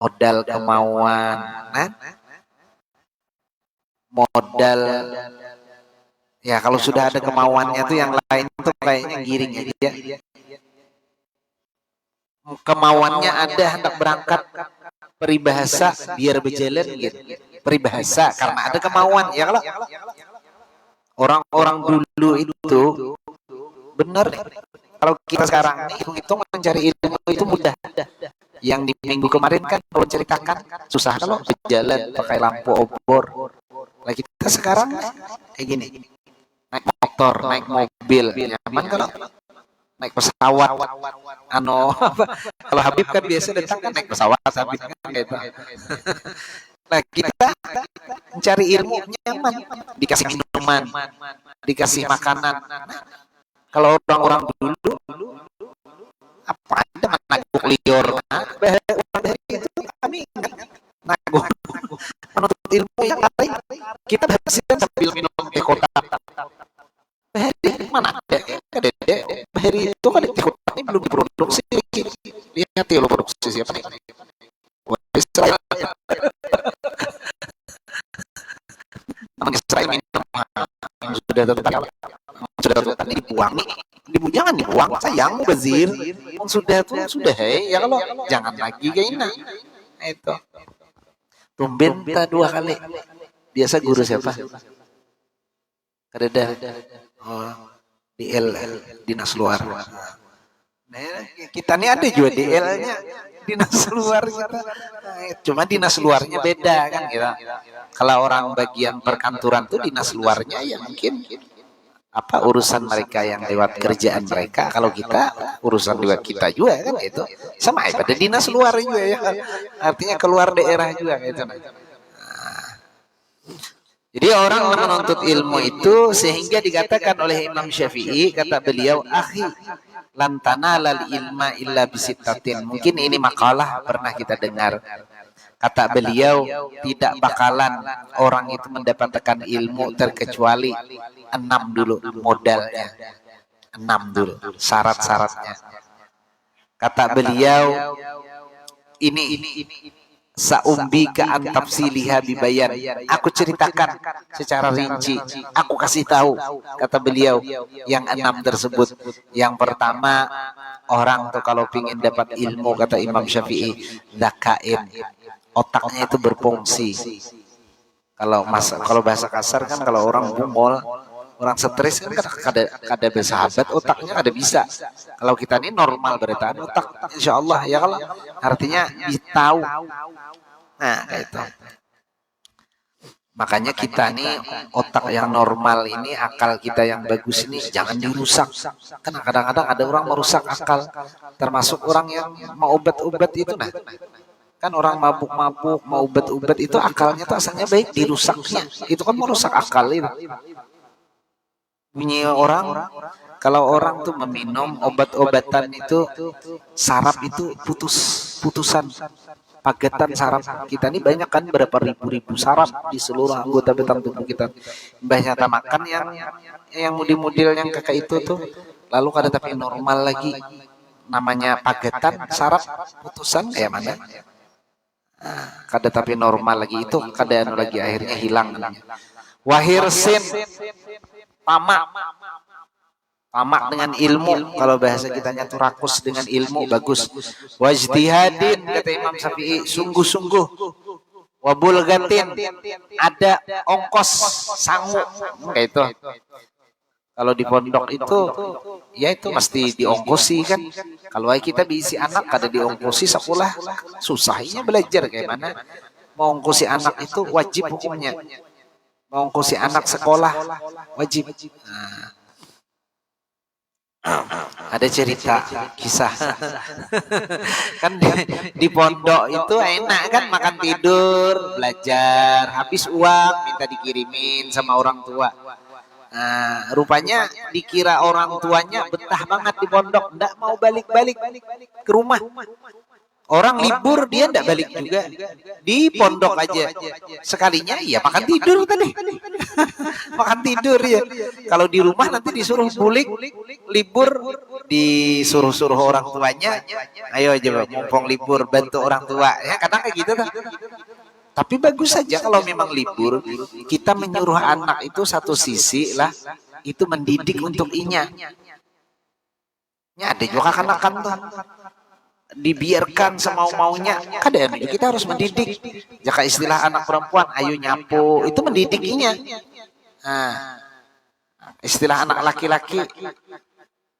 modal kemauan, nah, modal ya kalau sudah ada kemauannya tuh yang lain tuh kayaknya giring aja. Kemauannya ada hendak berangkat peribahasa biar berjalan gitu. Peribahasa karena ada kemauan ya kalau orang-orang dulu itu benar. Kalau kita sekarang nih hitung-hitung mencari ilmu itu mudah. Yang di minggu kemarin kan kalau ceritakan susah kalau berjalan pakai lampu obor. Nah kita sekarang kayak gini, naik motor, naik mobil, nyaman kalau naik pesawat. Kalau Habib kan biasa datang kan naik pesawat, Habib kan gitu. Nah kita mencari ilmu nyaman, dikasih minuman, dikasih makanan. Kalau orang-orang dulu apa ada menaguk liur, itu kami naguk menuntut ilmu yang lain. Kita berhasil sambil minum teh kotak. Bahari mana ada? Bahari itu kan teh kotak ini belum diproduksi. Lihat ya lo produksi siapa nih? Israel. Israel minum yang sudah tetap dibuang nih. Jangan dibuang, sayang bazir. Sudah tuh sudah ya kalau jangan lagi kayaknya. Itu. Tumben tak 2 kali. Biasa guru siapa? Kadeda. Oh, DL dinas luar. Nah, kita nih ada juga DL-nya dinas luar kita. Cuma dinas luarnya beda kan kita. Kalau orang bagian perkantoran tuh dinas luarnya ya mungkin apa urusan mereka yang lewat kerjaan mereka. Kalau kita urusan lewat kita juga kan itu sama aja pada dinas luar juga ya, artinya keluar daerah juga gitu. Jadi orang menuntut ilmu itu sehingga dikatakan oleh Imam Syafi'i, kata beliau, akhi lantana lal ilma illa bisittatin. Mungkin ini makalah pernah kita dengar. Kata beliau, tidak bakalan orang itu mendapatkan ilmu terkecuali 6 dulu modalnya. 6 dulu syarat-syaratnya. Kata beliau, ini saumbika an tafsiliha bibayan. Aku ceritakan secara rinci. Aku kasih tahu, kata beliau, yang 6 tersebut. Yang pertama, orang tuh kalau ingin dapat ilmu, kata Imam Syafi'i, zakain. Otaknya itu berfungsi. Kalau bahasa kasar kan kalau orang bungol, orang stres kan kada bersahabat, otaknya kada bisa. Kalau kita ini normal berarti otak insya Allah ya kalau artinya tahu. Nah kayak itu. Makanya kita nih otak yang normal ini, akal kita yang bagus ini jangan dirusak. Karena kadang-kadang ada orang merusak akal, termasuk orang yang mau obat-obat itu. Nah kan orang mabuk-mabuk mau obat-obat itu akalnya tuh asalnya baik, dirusaknya itu kan merusak akal itu. Bunyi orang kalau orang tuh meminum obat-obatan itu saraf itu putusan pagetan saraf kita ini banyak kan, berapa ribu saraf di seluruh anggota batang tubuh kita. Banyak makan yang mudil-mudil yang kakak itu tuh lalu kada tapi normal lagi, namanya pagetan saraf putusan kayak mana. Kada tapi normal lagi itu kada anu lagi akhirnya hilang. Wahirsin pamak dengan ilmu, kalau bahasa kitanya tuh rakus dengan ilmu bagus. Wajtihadin kata Imam Syafi'i, sungguh-sungguh. Wabulgatin ada ongkos sangu kayak itu. Kalau di pondok itu ya itu mesti diongkosi kan. Kalau kita bisi anak kada diongkosi sekolah susahnya belajar kayak mana. Mau ongkosi anak itu wajib hukumnya. Mau ongkosi anak sekolah wajib. Ada cerita kisah kan di pondok itu enak kan, makan tidur belajar, habis uang minta dikirimin sama orang tua. Nah, rupanya dikira orang tuanya betah banget di pondok, ndak mau balik-balik ke rumah. Orang libur dia ndak balik juga, di pondok aja sekalinya ya makan tidur tadi. Makan tidur ya. Kalau di rumah nanti disuruh bulik, libur disuruh-suruh orang tuanya, ayo aja mumpung libur bantu orang tua ya, kadang kayak gitu kan. Tapi bagus saja kalau memang libur kita menyuruh anak itu, satu sisi lah itu mendidik untuk inya. Ya ada juga kan tuh dibiarkan semau-maunya, kadang kita harus mendidik. Jika istilah anak perempuan ayo nyapu, itu mendidikinya. Nah, istilah anak laki-laki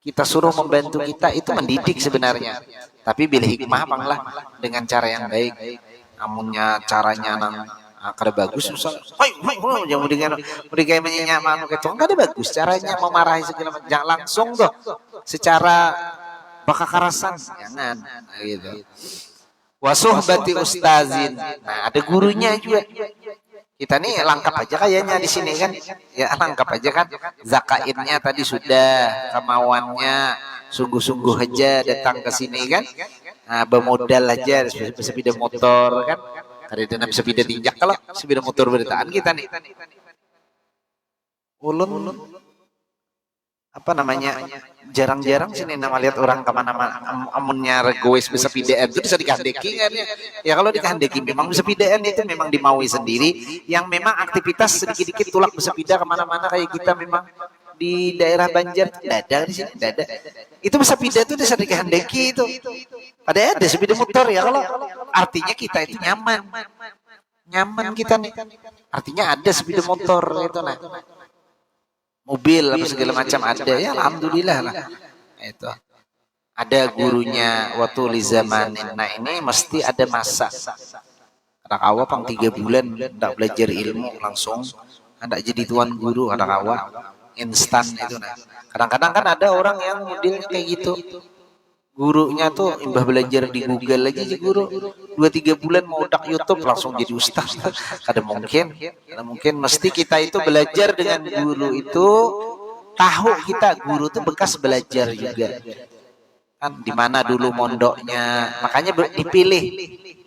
kita suruh membantu kita, itu mendidik sebenarnya. Tapi bila hikmah banglah dengan cara yang baik. Namunnya caranya nang kada bagus, jangan mudah menyenyak manu ketua, kada bagus caranya memarahi segala macam, jangan langsung tuh secara bakakarasan, jangan gitu. Wasuhbati ustazin, nah ada gurunya juga. Kita nih lengkap aja kayaknya di sini kan, ya lengkap aja kan. Zakaitnya tadi sudah, kemauannya sungguh-sungguh aja datang ke sini kan. Nah, bermodal aja sepeda motor kan. Ada dana sepeda tinjak, kalau sepeda motor beritaan kita nih. Ulun apa namanya, jarang-jarang sini nama lihat orang kemana-mana amunnya regois bersepedaan itu bisa dikandeki kan ya. Kalau dikandeki memang bersepedaan itu memang dimaui sendiri, yang memang aktivitas sedikit-sedikit tulak bersepeda kemana-mana kayak kita memang di daerah Banjar ada di sini ada. Itu bersepeda itu bisa dikandeki itu. Ada sepeda motor ya, kalau artinya kita itu nyaman kita nih. Artinya ada sepeda motor itu nah. Mobil apa segala macam ada ya, alhamdulillah lah. Itu ada gurunya waktu li zamanin. Nah ini mesti ada masa. Anak awal pang 3 bulan ndak belajar ilmu langsung ndak jadi tuan guru, anak awal instan itu nah. Kadang-kadang kan ada orang yang modelnya kayak gitu. Gurunya tuh imbah belajar di Google aja sih guru 2-3 bulan mau udak YouTube langsung jadi ustaz. Kada mungkin mesti kita itu belajar dengan guru itu, tahu kita guru itu bekas belajar juga kan, di mana dulu mondoknya, makanya dipilih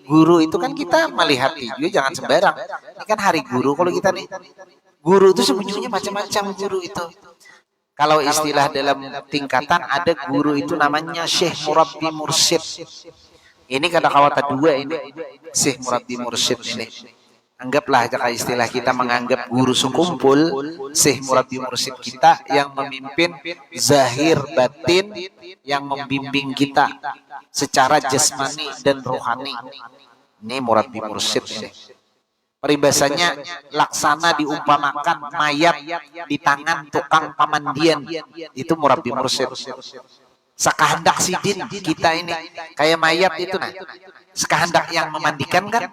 guru itu kan. Kita melihat juga jangan sembarang, ini kan hari guru. Kalau kita nih guru itu sebetulnya macam-macam guru itu. Kalau istilah dalam tingkatan ada guru itu namanya Syekh Murabbi Mursyid. Ini kata-kata dua ini, Syekh Murabbi Mursyid ini. Anggaplah jika istilah kita menganggap guru sekumpul, Syekh Murabbi Mursyid kita yang memimpin zahir batin, yang membimbing kita secara jasmani dan rohani. Ini Murabbi Mursyid ini. Peribahasanya laksana diumpamakan mayat di tangan tukang pamandian, itu Murabbi Mursyid. Sekahendak sidin kita ini kayak mayat itu nah, sekahendak yang memandikan kan.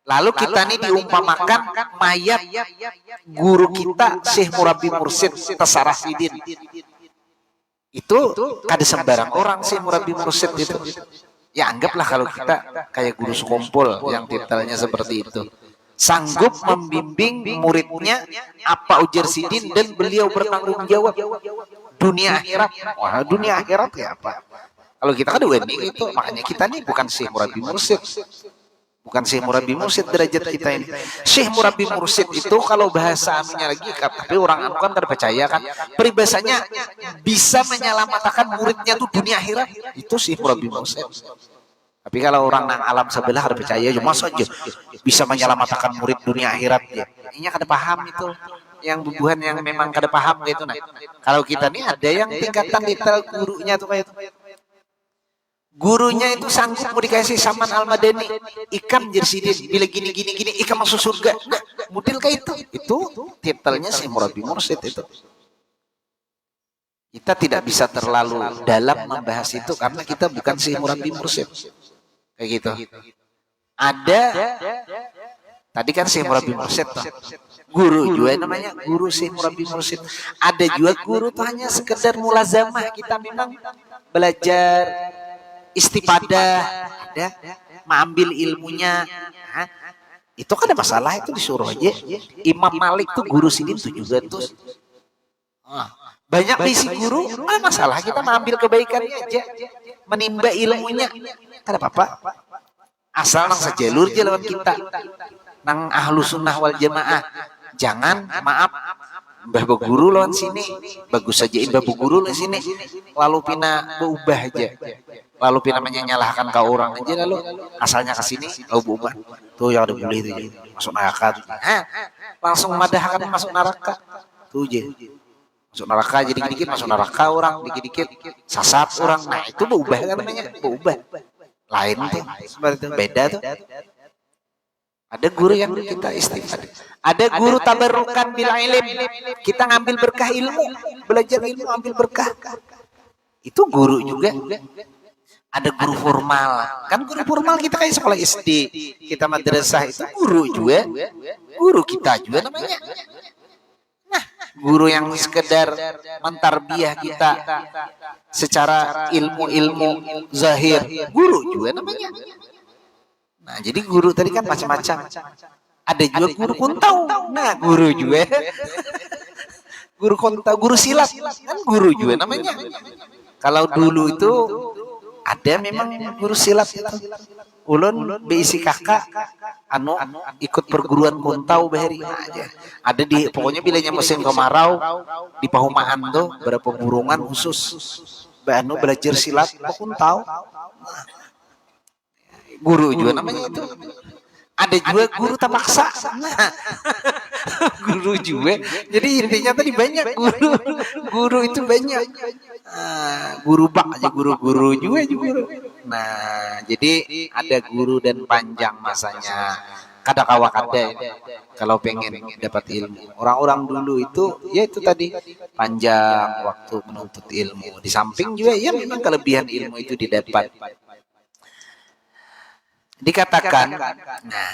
Lalu kita nih diumpamakan mayat guru kita Syekh Murabbi Mursyid Tasarah Sidin. Itu kada sembarang orang Syekh Murabbi Mursyid itu. Ya anggaplah kalau kita kayak guru sekumpul yang titelnya seperti itu, sanggup membimbing muridnya apa ujar sidin, dan beliau bertanggung jawab dunia akhirat. Wah dunia akhirat ya apa? Kalau kita kan udah itu, makanya kita nih bukan Syekh Murabbi Mursyid, bukan Syekh Murabbi Mursyid derajat kita ini. Syekh Murabbi Mursyid itu kalau bahasa anunya lagi, tapi orang anu kan kada percaya kan, peribahasanya bisa menyelamatkan muridnya tuh dunia akhirat, itu Syekh Murabbi Mursyid. Tapi kalau orang nang alam sebelah kada percaya, cuma saja bisa menyelamatkan murid dunia akhirat ya. Ini kada paham itu, yang bubuhan yang memang kada paham gitu nah. Kalau kita nih ada yang tingkatan detail gurunya tuh kayak itu. Gurunya itu sanggup mau dikasih Saman Al-Madani, ikan jersidin, bila gini ikan masuk surga. Nah, model kayak itu titelnya Syekh Murabbi Mursyid itu. Kita tidak bisa terlalu dalam membahas itu karena kita bukan Syekh Murabbi Mursyid. Kayak gitu. Ada tadi kan Syekh Murabbi Mursyid guru juga namanya guru Syekh Murabbi Mursyid. Ada juga guru tuh hanya sekedar mulazamah, kita memang belajar istifadah, ada mengambil ilmunya. Nah, itu kan ada masalah, itu disuruh aja. Imam Malik tuh guru sidin tuh juga tuh. Banyak bisi guru, masalah kita mengambil kebaikannya aja, menimba ilmunya, tidak apa-apa. Asal nang sejalur aja lawan kita, nang ahlu sunnah wal jamaah. Jangan, maaf, mbah guru lawan sini, bagus saja mbah guru lawan sini, lalu pina berubah aja, lalu pina menyalahkan ke orang aja, lalu asalnya ke sini, berubah. Tuh yang ada boleh itu, masuk neraka tuh. Langsung madahkan masuk neraka, tuh aja. Masuk neraka jadi dikit-dikit masuk neraka orang, dikit-dikit sasat orang. Nah itu berubah kan namanya, berubah. Lain tuh, seperti itu beda tuh. Ada guru yang kita istighfar. Ada guru tabarrukan bil ilm. Kita ngambil berkah ilmu, belajar ilmu ambil berkah. Itu guru juga. Ada guru formal. Kan guru formal kita kayak sekolah SD, kita madrasah itu guru juga. Guru kita juga namanya. Guru yang sekedar mentarbiah kita secara ilmu-ilmu zahir, guru juga namanya. Nah, jadi guru tadi kan macam-macam. Ada juga guru kuntau. Nah, guru juga. Guru kuntau, guru silat kan guru juga namanya. Kalau dulu itu ada memang guru silat itu. Ulun beisi kakak anu ikut perguruan kuntau bahari aja. Ada di pokoknya bilanya musim kemarau di Pahumaan tuh berapa burungan khusus anu belajar silat kuntau. Guru juga namanya itu. Ada juga guru tapaksa. Guru juga. Jadi intinya tadi banyak guru. Guru itu banyak. Guru bak aja guru-guru juga. Nah, jadi ada guru dan panjang masanya. Kada kawa kada kalau pengen dapat ilmu. Orang-orang dulu itu ya itu tadi panjang waktu menuntut ilmu. Di samping juga ya memang kelebihan ilmu itu didapat. Dikatakan, nah,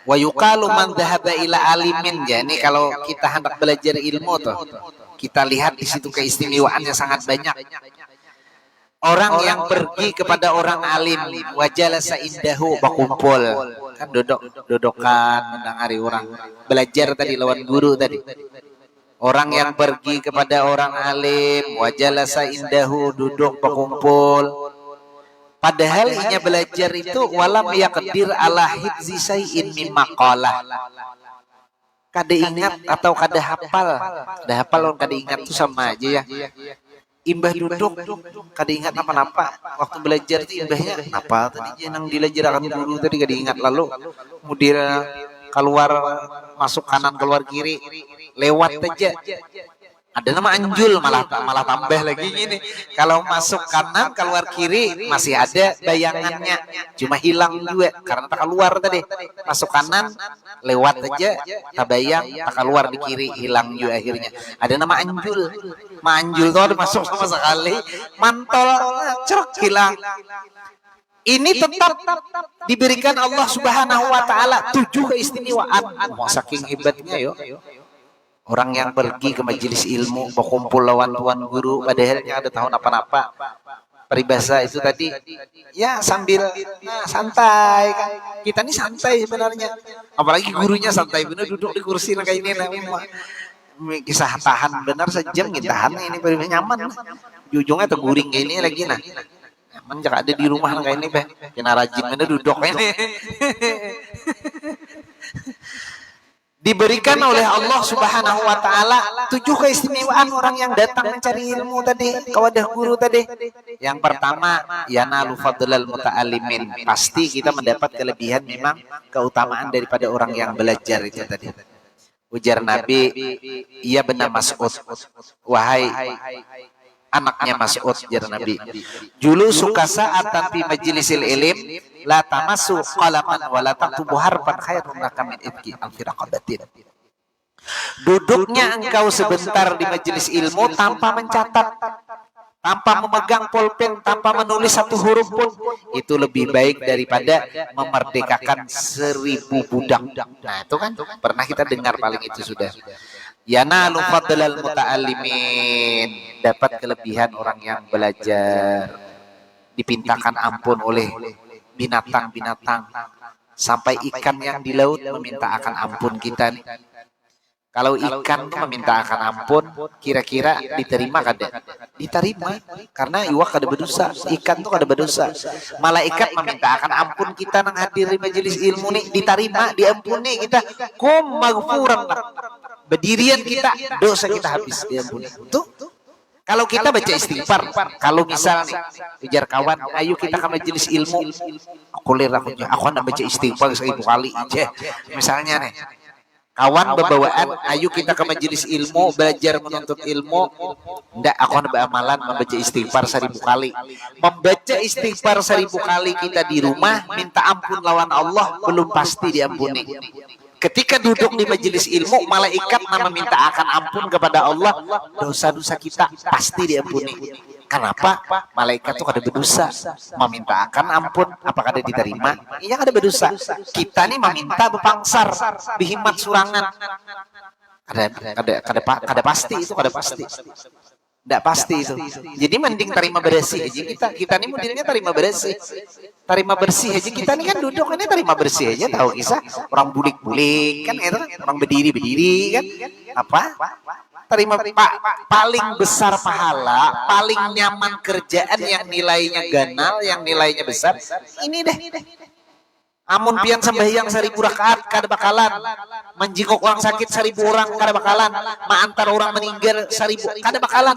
wa yuqalu man dhahaba ila alimin. Jadi kalau kita hendak belajar ilmu tuh, kita lihat di situ keistimewaannya sangat banyak. Orang yang pergi kepada orang alim, wajalasa indahu bakumpul, kan dodokan mendengari orang belajar tadi lawan guru tadi. Orang yang pergi kepada orang alim, wajalasa indahu duduk bakumpul. Padahal inya belajar itu walam yaqdir ala hifzi syai'in mimma qala. Kada ingat atau kada hafal. Kada hafal lawan kada ingat itu sama aja ya. Imbah duduk kada ingat apa-apa. Waktu belajar itu imbahnya apa tadi yang dilajarkan guru tadi kada ingat, lalu kemudian keluar masuk kanan keluar kiri lewat aja. Ada nama anjul malah tambah lagi gini. Kalau masuk kanan keluar kiri masih ada bayangannya, cuma hilang juga karena tak keluar tadi. Masuk kanan lewat aja, tak bayang, tak keluar di kiri hilang juga akhirnya. Ada nama anjul. Manjul tuh ada masuk sama sekali, mantol cerok hilang. Ini tetap diberikan Allah Subhanahu wa taala 7 keistimewaan. Saking hebatnya yo. Orang yang pergi ke majelis ilmu, berkumpul lawan tuan guru, padahalnya ada tahun apa-apa. Peribahasa itu tadi, ya sambil santai kan. Kita ini santai sebenarnya. Apalagi gurunya santai, bener duduk di kursi kayak ini. Kisah tahan benar sejam kita tahan ini peribahasa nyaman. Ujungnya terguring kayak ini lagi nah. Nyaman jangan ada di rumah kayak ini, kena rajin bener duduk ini. Diberikan oleh Allah Subhanahu wa taala 7 keistimewaan orang yang datang mencari ilmu tadi, kewadah guru tadi. Yang pertama, yanalu fadlal muta'allimin. Pasti kita mendapat kelebihan memang keutamaan daripada orang yang belajar itu tadi. Ujar Nabi, iya benar Mas'ud. Wahai anaknya Mas'ud, ujar Nabi. Julu suka saat tapi majlisil ilim la tamasu qalaman wa la taktubu harfan khairun laka min ibki al-firaqabatin. Duduknya engkau sebentar di majelis ilmu tanpa mencatat, tanpa memegang pulpen, tanpa menulis satu huruf pun, itu lebih baik daripada memerdekakan 1000 budak. Nah itu kan pernah kita dengar paling itu sudah. Yanalu fadlal muta'allimin, dapat kelebihan orang yang belajar. Dipintakan ampun oleh binatang-binatang, sampai ikan yang di laut meminta akan ampun kita nih. Kalau ikan tuh meminta akan ampun, kira-kira diterima kada? Diterima, karena iwak kada berdosa, ikan tuh kada berdosa. Malaikat meminta akan ampun kita nang hadir di majelis ilmu nih, diterima, diampuni kita. Kum maghfuran. Berdirian kita, dosa kita habis diampuni. Tuh. Kalau kita baca istighfar, kalau misalnya ujar kawan, ayo kita ke majelis ilmu, aku nak baca istighfar 1000 kali aja. Misalnya nih, kawan berbawaan, ayo kita ke majelis ilmu, belajar menuntut ilmu. Ndak, aku nak beramalan membaca istighfar 1000 kali. Membaca istighfar 1000 kali kita di rumah, minta ampun lawan Allah, belum pasti diampuni. Ketika duduk di majelis ilmu, malaikat nama minta akan ampun kepada Allah, dosa-dosa kita pasti diampuni. Kenapa? Malaikat itu kada berdosa, meminta akan ampun, apakah ada diterima? Iya kada berdosa. Kita nih meminta bepangsar, bihimat surangan. Kada pasti itu, kada pasti. Tidak pasti itu. Jadi mending terima bersih aja kita nih modelnya terima bersih. Terima bersih aja kita nih kan duduk ini terima bersih aja, tahu kisah orang bulik-bulik kan itu kan, orang berdiri-berdiri kan. Apa? Terima paling besar pahala, paling nyaman kerjaan yang nilainya ganal, yang nilainya besar. Ini deh. Amun pian sembahyang 1000 rakaat kada bakalan, menjenguk orang sakit 1000 orang kada bakalan, mengantar orang meninggal 1000 kada bakalan,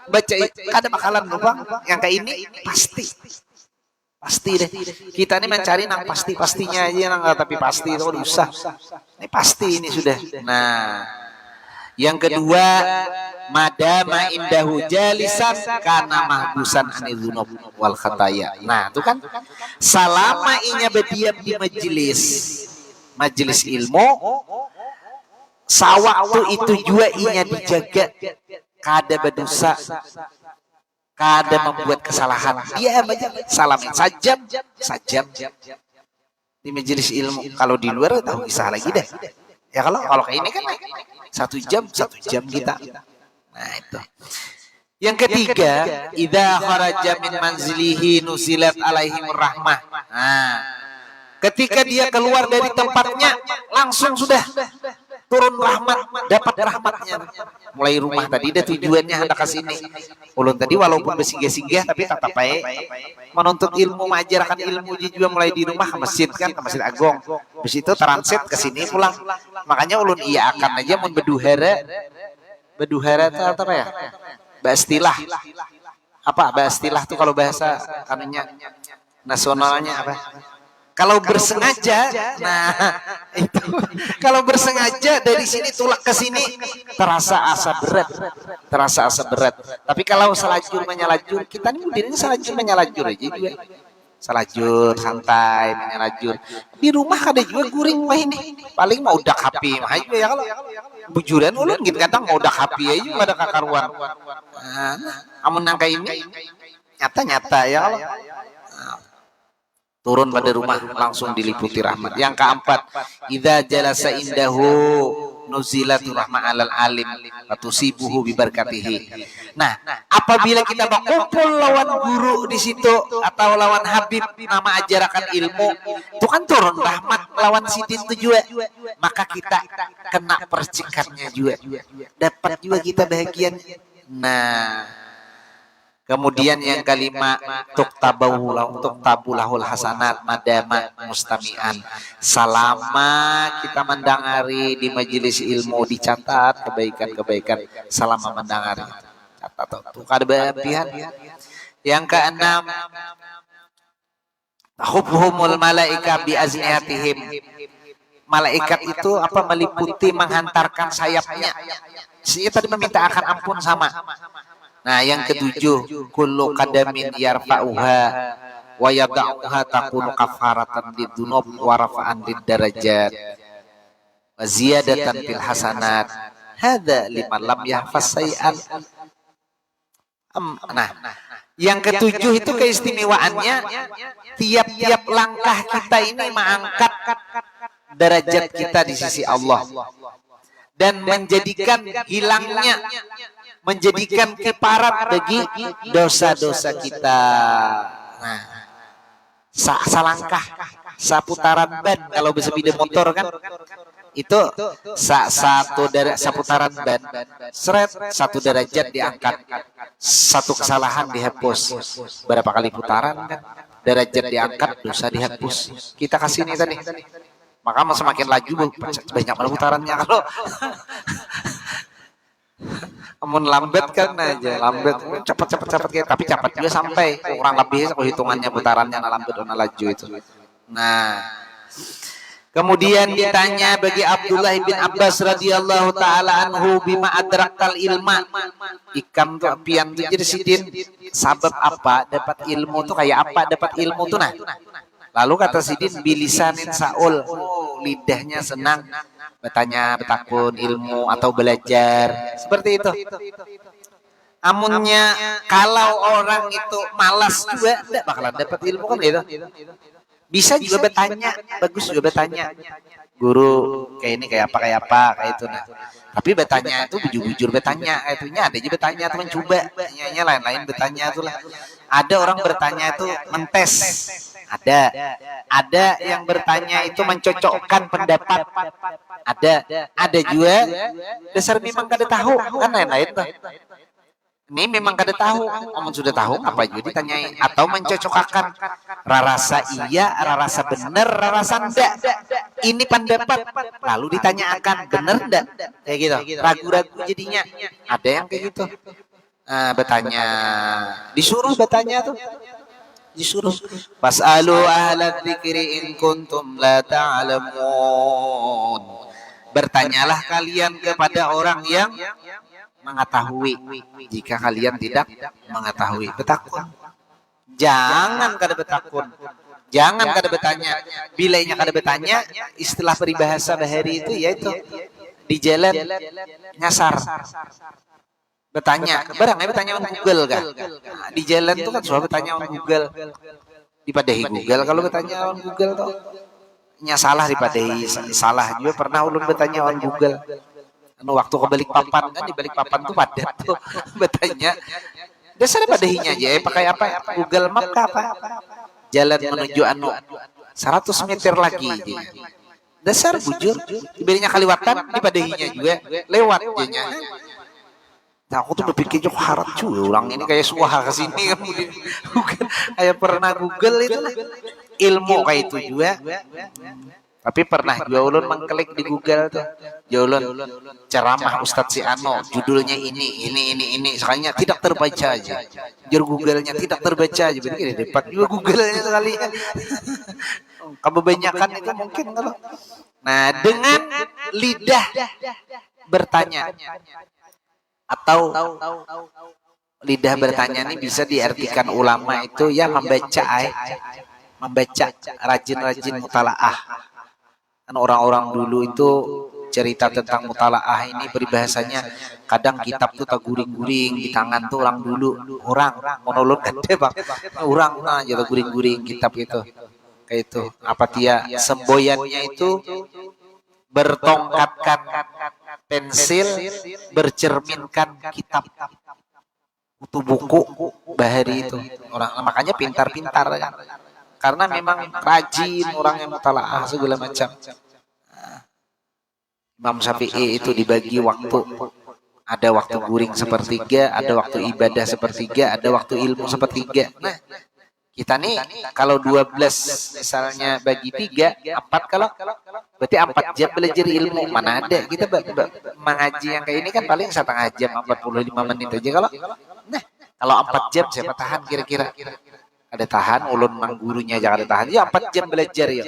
baca kada bakalan lupa. Yang kayak ini pasti deh. Kita ini mencari nang pasti-pastinya aja nang, tapi pasti itu usah. Ini pasti ini sudah. Nah, yang kedua, madama indahu jalisan kana mahbusan anidzunub wal khataya. Nah, itu kan selama inya berdiam di majelis ilmu, sawaktu itu juga inya dijaga kada berdosa, kada membuat kesalahan. Dia aja salamin sajam di majelis ilmu. Kalau di luar tahu kisah lagi deh. Ya kalau kayak ini kan 1 jam kita. Nah itu. Yang ketiga, idza kharaja min manzilihi nusilat alaihim rahmah. Nah, ketika dia keluar dari tempatnya langsung sudah turun rahmat, dapat rahmatnya. Mulai rumah tadi dia tujuannya hendak ke sini. Ulun tadi walaupun bersinggah-singgah tapi tetap baik menuntut ilmu, mengajarkan ilmu juga mulai di rumah ke masjid kan, ke Masjid Agung. Habis itu transit ke sini pulang. Makanya ulun iya akan aja mun beduhara itu apa ya? Bastilah. Apa bastilah tuh kalau bahasa kanunya nasionalnya apa? Kalau bersengaja, nah itu kalau bersengaja dari sini tulak ke sini terasa asa berat. Tapi kalau selajur menyalajur, kita nih modelnya selajur menyalajur aja juga. Selajur santai menyalajur. Di rumah ada juga guring mah ini. Paling mau udah happy mah juga ya kalau bujuran ulun gitu kadang mau udah happy aja ada kakaruan. Nah, amun nangka ini nyata ya kalau turun pada rumah langsung diliputi rahmat. Yang keempat, idza jalasa indahu nuzilat rahmah alal alim fatusibuhu bi barakatihi. Nah, apabila kita berkumpul lawan guru di situ atau lawan habib nama ajarkan ilmu, itu kan turun rahmat lawan sidin itu juga. Maka kita kena percikannya juga. Dapat juga kita bahagia. Nah, kemudian yang kelima, tuktabulahul hasanat madama mustami'an. Selama kita mendengari di majelis ilmu dicatat kebaikan-kebaikan selama mendengari. Catat tuh kada berlebihan. Yang keenam, hubhumul malaika bi azniatihim. Malaikat itu apa meliputi menghantarkan sayapnya. Saya tadi meminta akan ampun sama. Nah, yang ketujuh, kullu qadamin yarfa'uha wa yada'uha takunu kafaratan lidzunub wa rafa'an lidarajat wa ziyadatan fil hasanat. Hadza liman lam yahfaz sayyan. Nah, yang ketujuh itu keistimewaannya, tiap-tiap langkah kita ini mengangkat derajat kita di sisi Allah dan menjadikan hilangnya, menjadikan kiparat bagi dosa-dosa kita. Nah, salangkah, saputaran ban kalau bersepeda motor kan, itu satu dari seputaran ban, seret, 1 derajat diangkat, 1 kesalahan dihapus. Berapa kali putaran kan? Derajat diangkat, dosa dihapus. Kita kasih ini tadi. Maka semakin laju banyak putarannya. Kalau amun lambat kan aja, lambat cepat tapi cepat juga sampai kurang lebih hitungannya putarannya lambat dan laju itu. Nah, kemudian ditanya bagi Abdullah bin Abbas radhiyallahu taala anhu bima adrakal ilma. Ikam tuh apian tuh jadi sidin sabab apa dapat ilmu tuh kayak apa dapat ilmu tuh nah. Lalu kata sidin bilisanin saul, lidahnya senang bertanya, bertakun ilmu atau belajar seperti itu. Amunnya kalau orang itu malas juga tidak bakalan dapat ilmu kan gitu. Bisa juga bertanya, bagus juga bertanya. Guru kayak ini kayak apa kayak itu nah. Tapi bertanya itu bujur-bujur bertanya, itunya ada aja bertanya teman coba, tanyanya lain-lain bertanya itulah. Ada orang bertanya itu mentes. Ada yang bertanya itu mencocokkan pendapat. Ada juga dasar memang kada tahu kan lain-lain tuh. Ini memang kada tahu, omong sudah tahu apa juga ditanyai atau mencocokkan rarasa iya, rarasa bener, rarasa enggak. Ini pendapat lalu ditanyakan bener enggak kayak gitu. Ragu-ragu jadinya. Ada yang kayak gitu. Bertanya, disuruh bertanya tuh. Disuruh fasalu ahla dzikri in kuntum la ta'lamun. Bertanyalah kalian kepada orang yang mengetahui jika kalian tidak mengetahui. Bertakun, jangan kada bertakun, jangan kada bertanya. Bilainya kada bertanya, istilah peribahasa bahari itu yaitu di jalan nyasar. Bertanya, barangnya bertanya on Google kan? Di jalan tuh kan sudah bertanya on Google, dipadahi Google. Kalau bertanya on Google tuh nya salah dipadahi salah juga. Pernah ulun bertanya on Google. Waktu ke Balikpapan kan di Balikpapan tuh padat tuh bertanya. Dasar padahinya aja, pakai apa? Google Map apa? Jalan menuju 100 meter lagi. Dasar bujur, diberinya kaliwatan dipadahinya juga lewat jadinya. Nah, aku tuh berpikir jok harap juga ulang ini kayak suah ke sini kan bukan kayak pernah Google itu ilmu kayak itu juga. Tapi pernah juga ulun mengklik di Google tuh. Ulun ceramah Ustadz si Ano, judulnya ini sekalinya tidak terbaca aja. Jur Google-nya tidak terbaca aja. Berarti di depan juga Google-nya sekali. Kebanyakan itu mungkin kalau. Nah, dengan lidah bertanya atau lidah bertanya ini bisa diartikan ulama itu ya membaca rajin-rajin mutalaah. Kan orang-orang dulu itu cerita tentang mutalaah ini peribahasanya kadang kitab tuh tak guring-guring di tangan tuh orang dulu monolog gede bang orang aja guring-guring kitab itu kayak itu apa dia semboyannya itu bertongkatkan pensil bercerminkan kitab butuh buku bahari itu orang makanya pintar-pintar kan karena memang rajin orang yang mutalaah segala macam. Imam Syafi'i itu dibagi waktu, ada waktu guring sepertiga, ada waktu ibadah sepertiga, ada waktu ilmu sepertiga. Nah, kita nih kalau 12 misalnya bagi 3, 4 kalau berarti 4 jam belajar ilmu. Mana ada kita mengaji yang kayak ini kan paling setengah jam 45 menit aja kalau. Nah, kalau 4 jam siapa tahan kira-kira? Ada tahan ulun mang gurunya jangan ada tahan. Ya 4 jam belajar ya.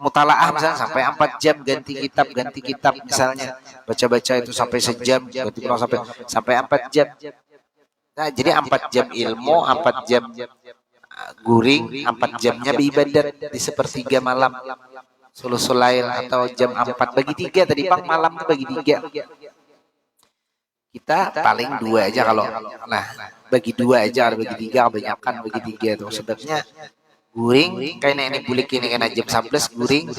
Mutalaah misalnya sampai 4 jam ganti kitab misalnya. Baca-baca itu sampai sejam, berarti pulang sampai 4 jam. Nah, jadi 4 jam ilmu, 4 jam guring, 4 jamnya beribadat di sepertiga malam. Sulusul lail atau jam 4 bagi 3 tadi Bang, malam tuh bagi 3. Kita paling 2 aja kalau nah bagi 2 aja, bagi 3 kebanyakan bagi 3 tuh sebabnya guring kayaknya ini bulik ini kena jam 11 guring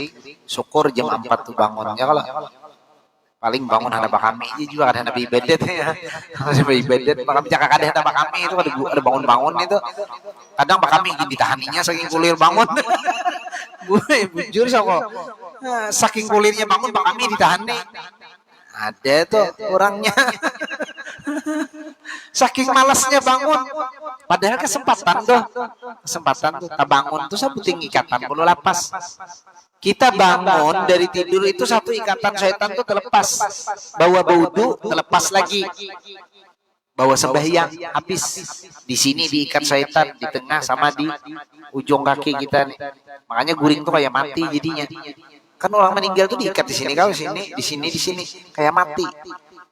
syukur jam 4 tuh bangunnya kalau paling bangun ada kami aja juga ada nabi ibadat ya nabi ibadat makam jaka ada nabi kami itu ada bangun-bangun itu kadang kami ditahaninnya saking kulir bangun gue bujur sama Saking kulitnya bangun Pak kami ditahan nih. Ada tuh orangnya. Saking malasnya bangun. Padahal kesempatan tuh. Tak bangun tuh sebuting ikatan perlu lapas. Kita bangun dari tidur itu satu ikatan syaitan tuh terlepas. Bawa wudu terlepas lagi. Bawa sembahyang habis. Di sini diikat syaitan di tengah sama di ujung kaki kita nih. Makanya guring tuh kayak mati jadinya. Kan orang meninggal tuh diikat di sini, kalau di sini kayak mati.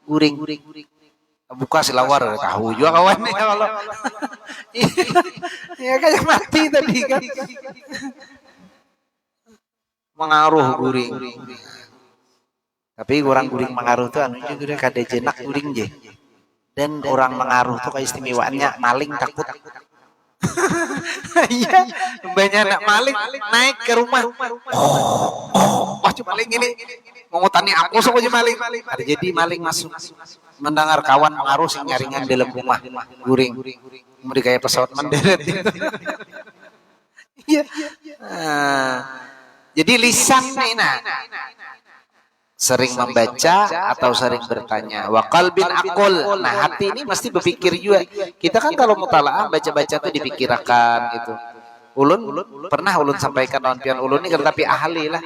Guring. Buka silawar tahu juga kawan nih kalau. Ya kayak mati tadi kan. Mengaruh guring. Tapi orang guring mengaruh tuh anu juga kada jenak guring je. Dan orang mengaruh tuh kayak istimewaannya maling takut. Iya, banyak anak maling naik ke rumah. Wah, cuma maling ini mau tani aku sok aja maling. Ada jadi maling masuk. Mendengar kawan mengaruh sing nyaringan dalam rumah guring. Kemudian kayak pesawat mendarat. Iya. Jadi lisan nih sering membaca atau sering bertanya. Wa qalbin aqul. Nah, hati ini mesti berpikir juga. Kita kan kalau mutalaah baca-baca tuh dipikirkan gitu. Ulun pernah ulun sampaikan lawan pian ulun ini kada tapi ahli lah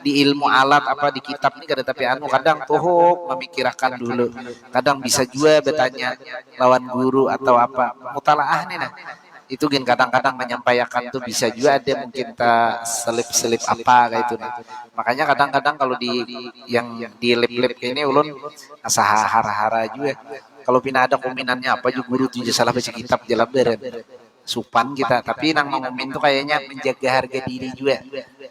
di ilmu alat apa di kitab ini kada tapi anu kadang tuhuk memikirkan dulu. Kadang bisa juga bertanya lawan guru atau apa. Mutalaah nih nah. Itu kan kadang-kadang menyampaikan tuh bisa juga ada mungkin ta selip-selip apa kayak itu. Makanya kadang-kadang kalau di yang di lab-lab kayak ini ulun asa hara-hara juga. Kalau pina ada kominannya apa juga guru tuh salah baca kitab jalan beren. Supan kita, tapi nang ngomin tuh kayaknya menjaga harga diri juga.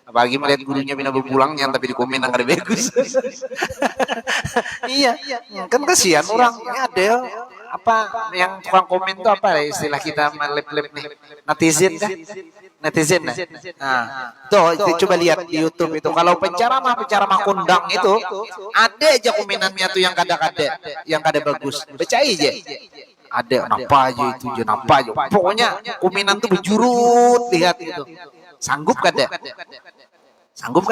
Apalagi melihat gurunya pina berpulangnya tapi di komen nang ada bagus. Iya, kan kasihan orangnya ada apa yang tukang komen tuh apa ya istilah kita lep-lep nih netizen kan netizen nah tuh coba lihat di YouTube itu kalau penceramah kondang itu ada aja komenannya tuh yang kada bagus baca aja ada napa aja itu aja napa aja pokoknya komenan tuh berjurut lihat itu sanggup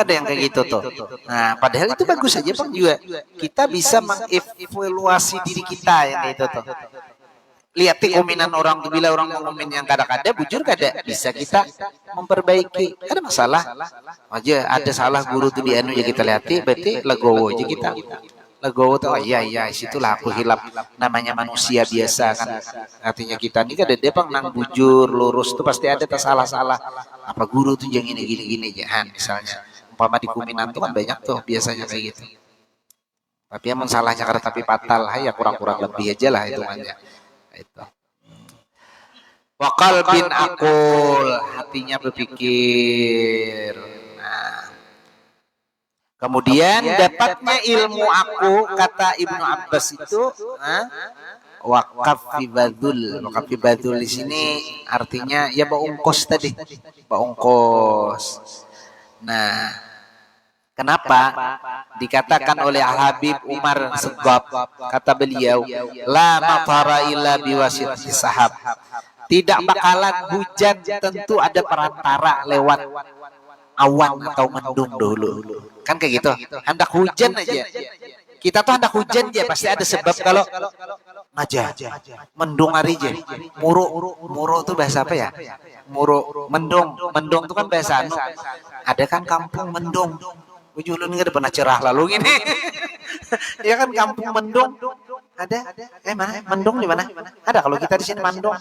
yang kayak gitu tuh. Nah, padahal itu bagus saja Bang juga. Kita bisa mengevaluasi diri kita yang itu tuh. Lihat komenan orang tuh bila orang mau komen yang kada-kada bujur kada bisa kita memperbaiki. Ada masalah. Aja ada salah guru tuh di anu ya kita lihati berarti legowo aja kita. Legowo tuh oh, iya situlah aku hilap namanya manusia biasa kan. Artinya kita ini kada depang nang bujur lurus tuh pasti ada salah-salah. Apa guru tuh yang gini aja misalnya. Umpama di kuminan tuh kan banyak tuh biasanya kayak gitu. Tapi yang salahnya karena tapi fatal ya kurang-kurang lebih aja lah hitungannya. Itu. Wa qalbin aqul hatinya berpikir. Kemudian dapatnya ilmu aku kata Ibnu Abbas itu wakaf fi badul di sini artinya ya baungkos tadi baungkos. Nah, kenapa dikatakan oleh Al-Habib Umar Segab kata beliau la matara illa biwasitati sahab. Tidak bakalan hujan tentu ada perantara lewat awan atau mendung dulu. Kan kayak gitu. Hendak hujan aja. Kita tuh hendak hujan aja pasti ada sebab kalau aja mendung hari aja. Muro tuh bahasa apa ya? Mendung tuh kan bahasa anu. Ada kan kampung mendung. Ujulun enggak pernah cerah lalu gini. Ya kan kampung mendung. Ada? Mana? Mendung di mana? Ada kalau kita di sini Mandung.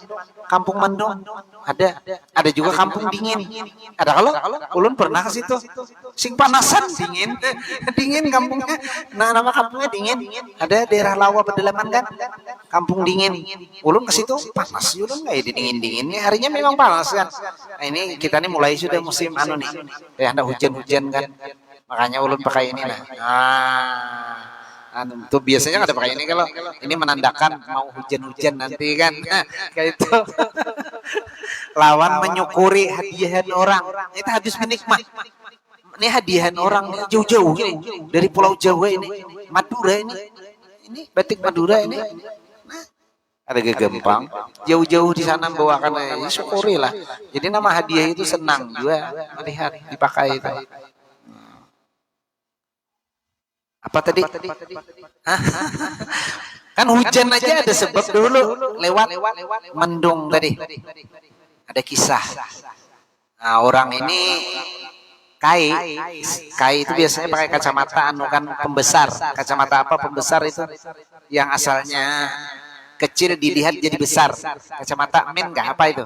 Kampung Mendung. Ada juga kampung dingin. Ada kalau ulun pernah ke situ. Sing panasan dingin. Dingin kampungnya. Nah, nama kampungnya dingin. Ada daerah Lawa Pedalaman kan? Kampung dingin. Ulun ke situ panas. Ulun enggak dingin-dinginnya. Harinya memang panas kan. Nah, ini kita nih mulai sudah musim anu nih. Ya ada hujan-hujan kan. Makanya ulun pakai ini nah. Tuh biasanya ada pakai ini kalau ini menandakan mau hujan-hujan nanti kan kayak itu lawan menyukuri hadiahan orang itu habis menikmat ini hadiahan orang jauh-jauh dari Pulau Jawa ini Madura ini batik Madura ini ada gegempang jauh-jauh di sana membawakan ya syukuri lah jadi nama hadiah itu senang juga melihat dipakai itu Apa tadi? Hah? Kan hujan aja ada sebab dulu, lewat mendung tadi. Ada kisah. Nah, orang ini kai itu biasanya pakai kacamata anu kan pembesar. Kacamata apa pembesar itu? Yang asalnya kecil dilihat jadi besar. Kacamata men enggak apa itu?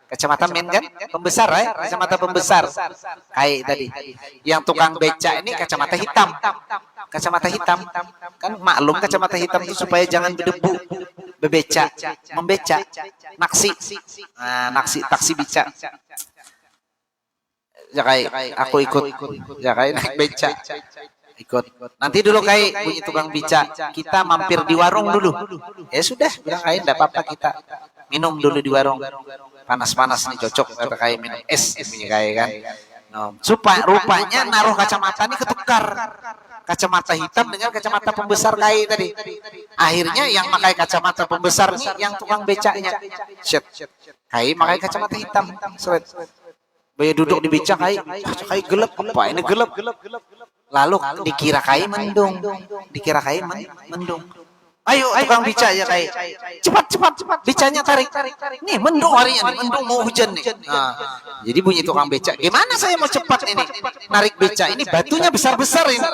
Kacamata men kan pembesar ya, kacamata pembesar. Kai tadi. Yang tukang beca ini kacamata hitam. Kacamata hitam kan maklum kacamata hitam itu supaya jangan berdebu, bebeca, membeca, naksi. Nah, taksi beca. Ya kayak aku ikut, ya kayak naik beca, ikut. Nanti dulu kayak bunyi tukang beca, kita mampir di warung dulu. Ya sudah, bilang kayak enggak apa-apa kita minum dulu di warung. Panas-panas nih cocok kata kayak minum es bunyi kayak kan. No. Supaya rupanya naruh kacamata ini ketukar. Kacamata hitam dengan kacamata pembesar kai tadi. Akhirnya yang pakai kacamata pembesar nih yang tukang becanya. Shit. Kai pakai kacamata hitam. Seret. Bayi duduk di beca kai gelap apa ini gelap. Lalu dikira kai mendung. Mendung. Ayo tukang beca ya kai. Cepat. Becanya tarik. Nih mendung harinya nih, mendung mau hujan nih. Nah, jadi bunyi tukang beca. Gimana saya mau cepat ini? Narik beca ini batunya besar-besar ini.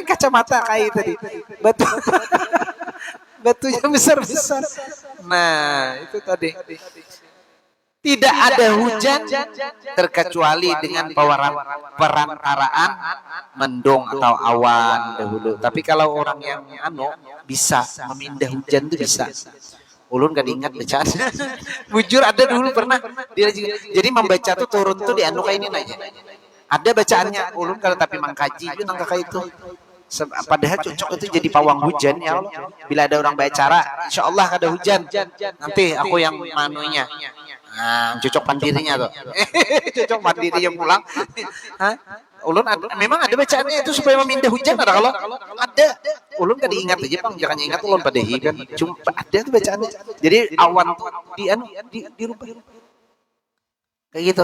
Kacamata kai tadi. Batunya besar-besar. Nah, itu tadi. Tidak ada hujan terkecuali dengan perantaraan mendung atau awan dahulu. Tapi kalau orang yang bisa memindah hujan itu bisa. Ulun gak diingat bacaan. Bujur ada dulu pernah. Jadi membaca tuh turun tuh di kayak ini aja. Ada bacaannya. Ulun kalau tapi mengkaji itu nangka itu. Padahal cocok itu jadi pawang hujan ya Allah. Bila ada orang bacara, insya Allah ada hujan. Nanti aku yang manunya. Nah, cocok pandirinya tuh. Cocok pandiri yang pulang. Hah? Ulun memang ada bacaannya itu supaya memindah hujan ada kalau ada. Ulun kan diingat aja Bang, jangan ingat ulun pada kan. Cuma ada tuh bacaannya. Jadi awan tuh dirubah. Kayak gitu.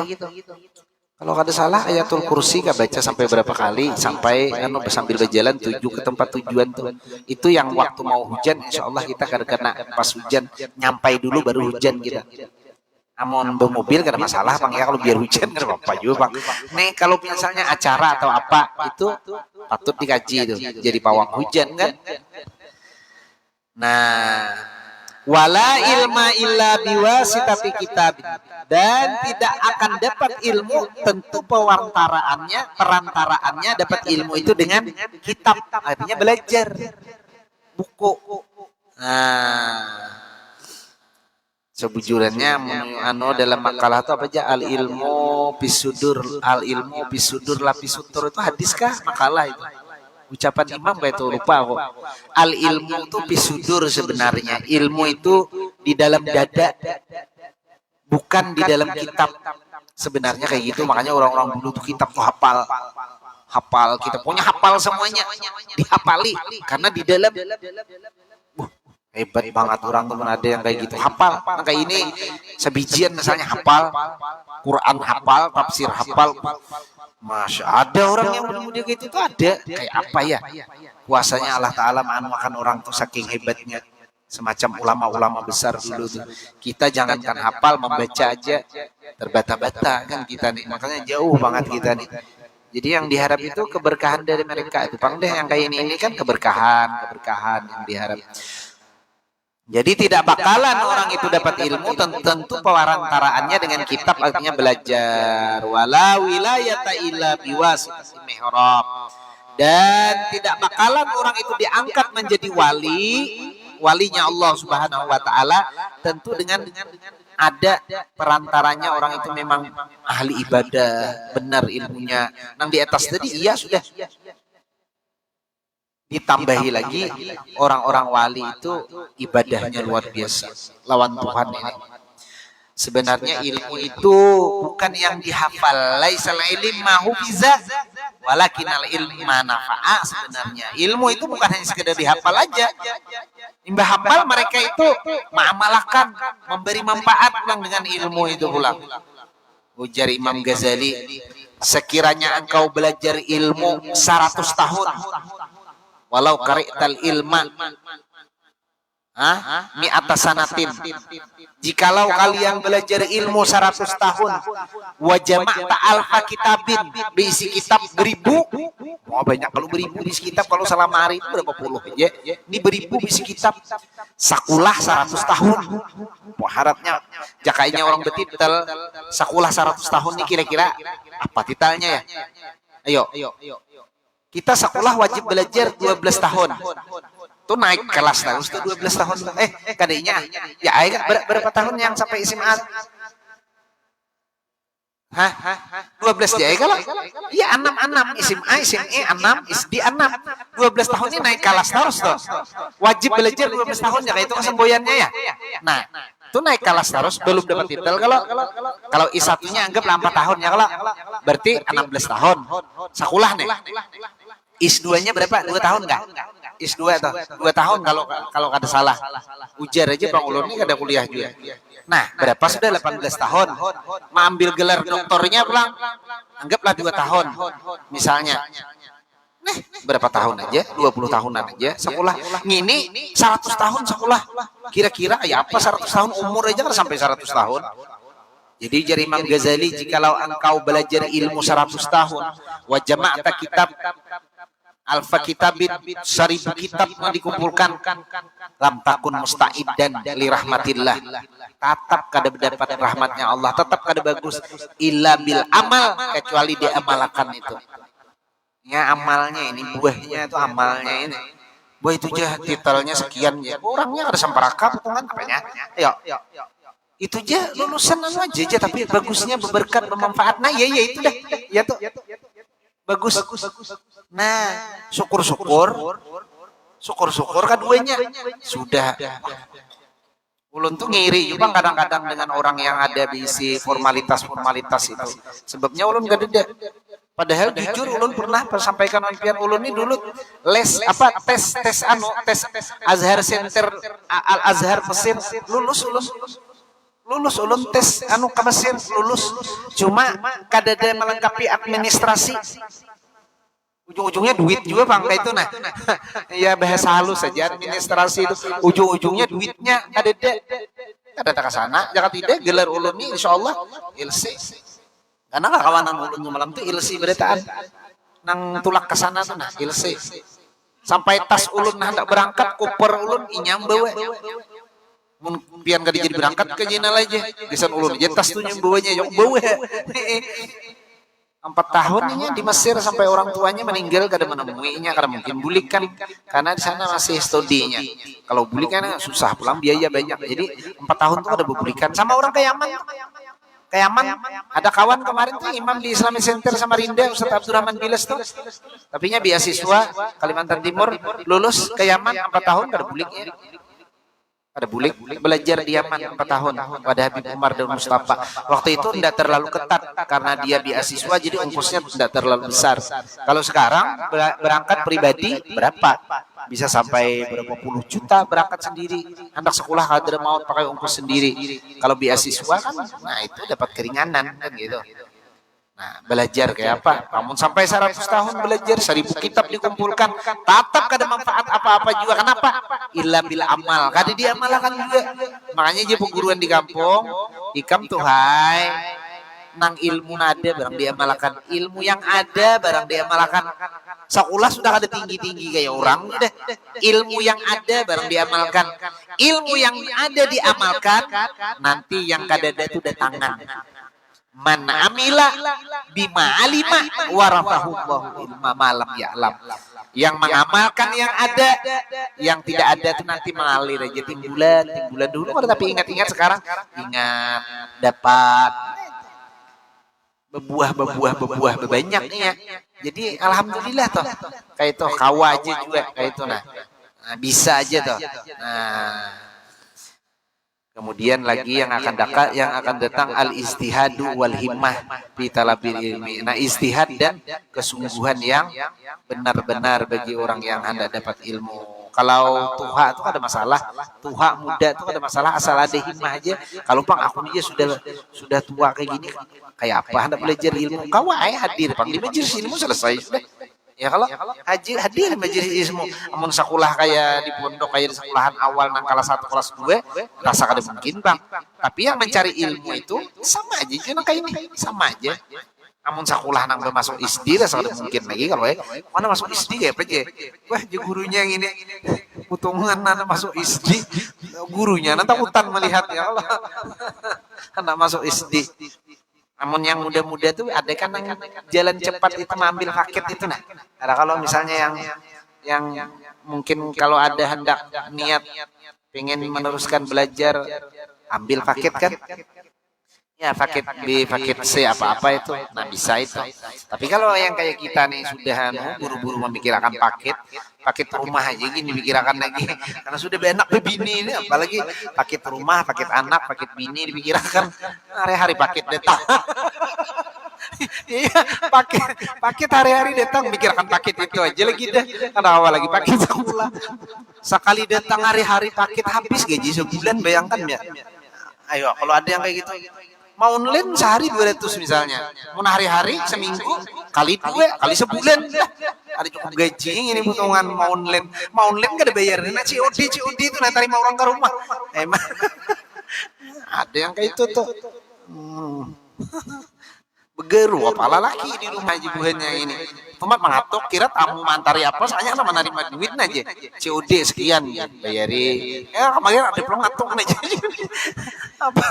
Kalau ada salah ayatul kursi gak baca sampai berapa kali sampai sambil berjalan tuju ke tempat tujuan tuh. Itu yang waktu mau hujan insyaallah kita kena pas hujan nyampai dulu baru hujan kita. Amun bermobil gak ada masalah Bang ya, kalau biar hujan gak ada apa-apa juga Bang. Nih kalau misalnya acara atau apa itu patut dikaji itu jadi pawang hujan kan. Nah, wala ilma illa biwasitati kitab, dan tidak akan dapat ilmu tentu perantaraannya dapat ilmu itu dengan kitab, artinya belajar buku. Nah, sebujurannya dalam makalah itu apa aja al ilmu bisudur lapis sutur itu hadis kah makalah itu ucapan imam kayak itu lupa kok. Al ilmu itu bisudur, sebenarnya ilmu itu di dalam dada bukan di dalam kitab sebenarnya kayak gitu. Makanya orang-orang dulu tuh kitab tuh hafal kita punya hafal semuanya dihafali karena di dalam hebat banget orang tuh ada yang kayak gitu hafal. Nah, kayak ini sebijian misalnya hafal Quran, hafal tafsir, hafal. Masya ada orang yang muda-muda gitu tuh ada. Kayak apa ya? Kuasanya Allah Ta'ala makan orang tuh saking hebatnya. Semacam ulama-ulama besar dulu tuh. Kita jangankan hafal, membaca aja terbata-bata kan kita nih. Makanya jauh banget kita nih. Jadi yang diharap itu keberkahan dari mereka. Itu Bang deh yang kayak ini kan keberkahan yang diharap. Jadi tidak bakalan orang itu dapat ilmu tentu pewarantaraannya dengan kitab, artinya belajar. Wala wilayata illa biwasitati mihrab, dan tidak bakalan orang itu diangkat menjadi walinya Allah Subhanahu wa taala tentu dengan ada perantaranya orang itu memang ahli ibadah, benar ilmunya. Nang di atas tadi iya sudah. Ditambahi lagi orang-orang wali itu ibadahnya luar biasa lawan Tuhan ini. Sebenarnya ilmu itu bukan yang dihafal, laisal ilma hufiza walakinal ilma nafa'a. Sebenarnya ilmu itu bukan hanya sekedar dihafal aja. Imbah hafal mereka itu mengamalkan, memberi manfaat pulang dengan ilmu itu pulang. Ujar Imam Ghazali, sekiranya engkau belajar ilmu 100 tahun walau qari'tal ilma mi'ata sanatin. Jikalau kalian belajar ilmu 100 tahun, wa jama'ta alfa kitabin, berisi kitab beribu. Oh, banyak kalau beribu berisi kitab, kalau selama hari itu berapa puluh ya? Ini beribu berisi kitab. Sakulah 100 tahun. Wah, harapnya jakainya orang betitel sakulah 100 tahun nih kira-kira apa titelnya ya? Ayo. Kita sekolah wajib belajar 12 tahun. Tuh naik kelas terus tuh 12 tahun. Kadenya ya berapa tahun yang sampai SMA? Hah? 12 ya kalau? Iya 6 SMA, SME 6, SD 6. 12 tahun ini naik kelas terus tuh. Wajib belajar 12 tahun ya kayak itu kesemboyannya ya. Nah, itu naik kelas terus belum dapat titel kalau I1-nya anggap 4 tahun ya kalau berarti 16 tahun. Sekolah nih. IS2-nya berapa? 2 tahun enggak? IS2 tuh 2 tahun kalau kada salah. Ujar aja Bang Ulun ini kada kuliah juga. Nah, berapa sudah 18 tahun. Mengambil gelar doktornya pulang anggaplah 2 tahun misalnya. Nah, berapa tahun aja? 20 tahunan aja sekolah. Ngini 100 tahun sekolah. Kira-kira ya apa 100 tahun umur aja kan sampai 100 tahun. Jadi jari Imam Ghazali, jikalau engkau belajar ilmu 100 tahun, wa jama'ta kitab alfa kitabin, 1000 kitab yang dikumpulkan, lam takun musta'idan li rahmatillah. Tetap kada mendapat rahmatnya Allah, tetap kada bagus illa bil amal, kecuali dia amalkan itu. Ya amalnya ini, buahnya itu amalnya ini. Buah itu aja titelnya sekian ya. Orangnya ada samparaka potongan apanya? Ayo. Itu aja lulusan aja tapi bagusnya berberkat bermanfaat. Nah, ya itu dah. Ya tuh. Bagus. Nah, syukur-syukur keduanya sudah. Ulun tuh ngiri juga kadang-kadang dengan orang yang ada bisi formalitas itu. Sebabnya ulun gak ada. Padahal jujur ulun pernah sampaikan impian ulun ini dulu tes Azhar Center Al Azhar Mesir lulus ulun tes ke Mesir lulus. Cuma kadada melengkapi administrasi. Ujung-ujungnya duit juga Bang kayak itu nah. Ya bahasa halus saja administrasi itu ujung-ujungnya duitnya kada ke sana jangan tidak gelar ulun ini insyaallah ilsi. Karena kawanan ulun malam itu ilsi beretaan nang tulak ke sana tuh nah ilsi. Sampai tas ulun hendak berangkat koper ulun inyam bawa. Mun pian kada jadi berangkat ke jenal aja. Gesan ulun aja tas tuh nyam bawanya yok bawa. 4 tahunnya di Mesir sampai orang tuanya meninggal kada menemuinya kada mungkin bulikan karena di sana masih studinya. Kalau bulikan susah pulang biaya banyak. Jadi 4 tahun tuh ada bulikan sama orang ke Yaman. Ada kawan kemarin tuh imam di Islamic Center Samarinda Ustaz Abdurrahman Bilas tuh. Tapinya beasiswa Kalimantan Timur lulus ke Yaman 4 tahun kada buliknya. Ada bulik belajar di Yaman 4 tahun pada Habib Umar dan Mustafa. Waktu itu tidak terlalu ketat karena dia beasiswa jadi ongkosnya tidak terlalu besar. Kalau sekarang berangkat pribadi berapa? Bisa sampai berapa puluh juta berangkat sendiri. Anak sekolah kada mau pakai ongkos sendiri. Kalau beasiswa kan nah itu dapat keringanan kan gitu. Nah, belajar kayak apa? Namun sampai 100 tahun belajar 1000 kitab dikumpulkan, tetap kada manfaat apa-apa juga. Kenapa? Illa bil amal. Kada diamalkan juga. Makanya dia pengguruan di kampung, ikam tuh hai nang ilmu nada barang diamalkan, ilmu yang ada barang diamalkan. Sekolah sudah ada tinggi-tinggi kayak orang udah. Ilmu yang ada barang diamalkan. Ilmu yang ada diamalkan, nanti yang kada ada itu datangan. Man amila bima alima warafahullahu ilma malam ya'lam. Yang mengamalkan yang ada, yang tidak ada itu nanti mengalir aja timbulan dulu. Tapi ingat sekarang ingat dapat berbuah banyak nih ya. Jadi alhamdulillah toh kayak itu kawa aja juga kayak itu nah bisa aja toh. Nah kemudian lagi yang akan datang al istihadu wal himmah fi talabil ilmi. Nah, istihad dan kesungguhan yang benar-benar bagi orang yang hendak dapat ilmu. Kalau tuha itu ada masalah, tuha muda itu ada masalah asal ada himmah aja. Kalau Pang aku dia sudah tua kayak gini kayak apa hendak belajar ilmu? Kau hadir Pang di majelis ilmu selesai sudah. Ya kalau hadir majelis ilmu, amun sekolah kayak di pondok kayak di sekolahan awal nang kelas 1 kelas 2 rasa kada mungkin bang. Tapi yang mencari ilmu itu sama aja jangan kayak ini, sama aja. Amun sekolah nang masuk SD rasa kada mungkin lagi kalau ya mana masuk SD kayak apa aja. Wah, gurunya yang ini utungan anak masuk SD, gurunya nanti hutan melihat ya Allah. Anak masuk SD. Namun yang muda-muda tuh ada kan yang jalan cepat itu mengambil paket itu nah. Ada kalau misalnya yang mungkin kalau ada hendak niat pengen meneruskan belajar ambil paket kan. Ya paket B, paket C apa-apa itu, nah bisa itu. Tapi kalau yang kayak kita nih sudah buru-buru memikirkan paket rumah aja gini dipikirkan lagi, karena sudah banyak bini ini, apalagi paket rumah, paket anak, paket bini dipikirkan hari-hari paket datang. Iya, paket hari-hari datang mikirkan paket itu aja lagi dah. Karena awal lagi paket sekolah. Sekali datang hari-hari paket habis gaji sebulan bayangkan ya. Ayo kalau ada yang kayak gitu. Mau online sehari 200 misalnya. Mau hari-hari seminggu kali 2 kali sebulan dah. Ada cukup gaji ini potongan mau online. Mau online gak ada bayar. Nah COD itu nah terima orang ke rumah. Emang ada yang kayak itu tuh. Begeru apa laki di rumah jibuhannya ini. Tomat mengatuk kira tamu mantari apa soalnya sama menerima duit aja. COD sekian bayari. Ya kemarin ada belum ngatuk aja. Apa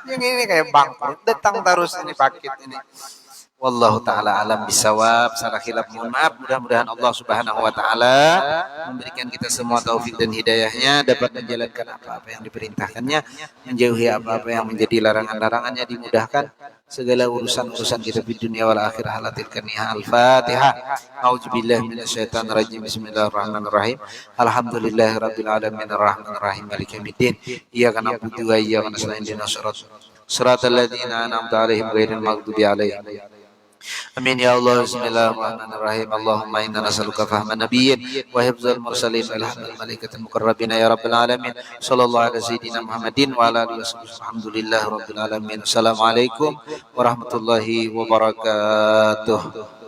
yang ini kayak bangkrut datang terus ini paket ini. Wallahu taala alam bisawab. Salah khilaf mohon maaf. Mudah-mudahan Allah Subhanahu wa taala memberikan kita semua taufik dan hidayahnya dapat menjalankan apa-apa yang diperintahkannya, menjauhi apa-apa yang menjadi larangan-larangannya, dimudahkan segala urusan-urusan kita di dunia wal akhirah. Halatilkan ya al-Fatihah. A'udzubillahi minasyaitonir rajim. Bismillahirrahmanirrahim. Alhamdulillahirabbil alamin arrahmanir rahim maliki yaumiddin. Iyyaka na'budu wa iyyaka nasta'in ihdinas siratal ladzina an'amta 'alaihim ghairil maghdubi 'alaihim. Amin ya Allah. Bismillahirrahmanirrahim. Allahumma inna nas'aluka fahman nabiyyin wa hifdzal mursalin wa ilhamal malaikatil muqarrabin ya rabbal alamin. Sallallahu ala sayyidina Muhammadin wa ala alihi wasallam. Alhamdulillahi rabbil alamin. Assalamualaikum warahmatullahi wabarakatuh.